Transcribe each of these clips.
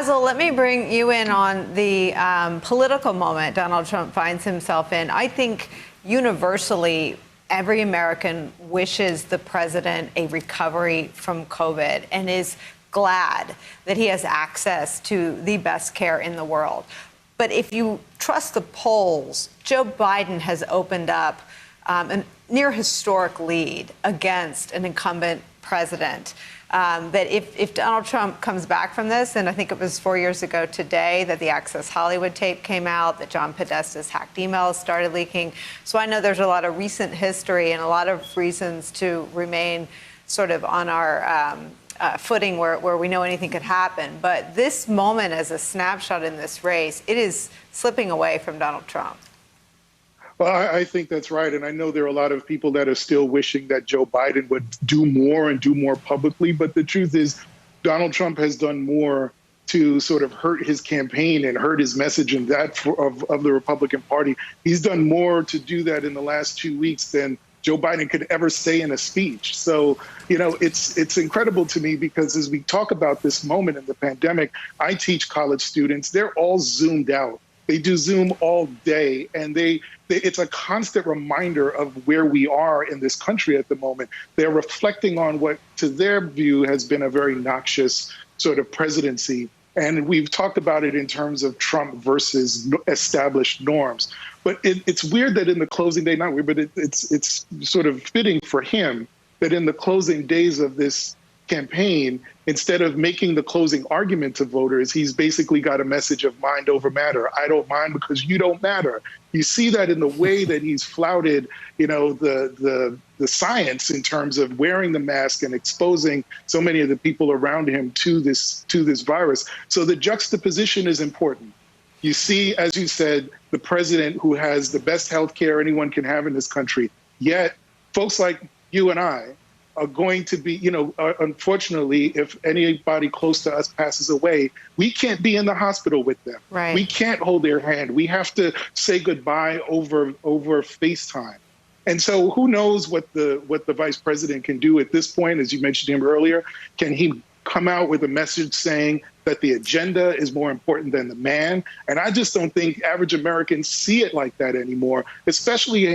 Basil, let me bring you in on the political moment Donald Trump finds himself in. I think universally, every American wishes the president a recovery from COVID and is glad that he has access to the best care in the world. But if you trust the polls, Joe Biden has opened up a near historic lead against an incumbent president. That if Donald Trump comes back from this, and I think it was 4 years ago today that the Access Hollywood tape came out, that John Podesta's hacked emails started leaking. So I know there's a lot of recent history and a lot of reasons to remain sort of on our footing where we know anything could happen. But this moment as a snapshot in this race, it is slipping away from Donald Trump. Well, I think that's right. And I know there are a lot of people that are still wishing that Joe Biden would do more and do more publicly. But the truth is, Donald Trump has done more to sort of hurt his campaign and hurt his message and that of the Republican Party. He's done more to do that in the last 2 weeks than Joe Biden could ever say in a speech. So, you know, it's incredible to me because as we talk about this moment in the pandemic, I teach college students, they're all Zoomed out. They do Zoom all day, and it's a constant reminder of where we are in this country at the moment. They're reflecting on what, to their view, has been a very noxious sort of presidency. And we've talked about it in terms of Trump versus established norms. But it's weird that in the closing day, not weird, but it's sort of fitting for him that in the closing days of this campaign, instead of making the closing argument to voters, he's basically got a message of mind over matter. I don't mind because you don't matter. You see that in the way that he's flouted, you know, the science in terms of wearing the mask and exposing so many of the people around him to this virus. So the juxtaposition is important. You see, as you said, the president who has the best health care anyone can have in this country, yet folks like you and I are going to be, you know, unfortunately, if anybody close to us passes away, we can't be in the hospital with them. Right. We can't hold their hand. We have to say goodbye over FaceTime. And so who knows what the vice president can do at this point, as you mentioned him earlier. Can he come out with a message saying that the agenda is more important than the man? And I just don't think average Americans see it like that anymore, especially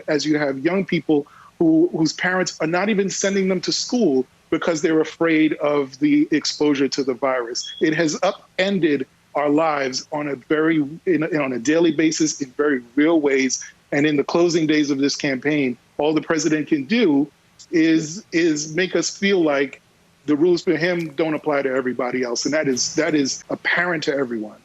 as you have young people whose parents are not even sending them to school because they're afraid of the exposure to the virus. It has upended our lives on a daily basis in very real ways. And in the closing days of this campaign, all the president can do is make us feel like the rules for him don't apply to everybody else. And that is apparent to everyone.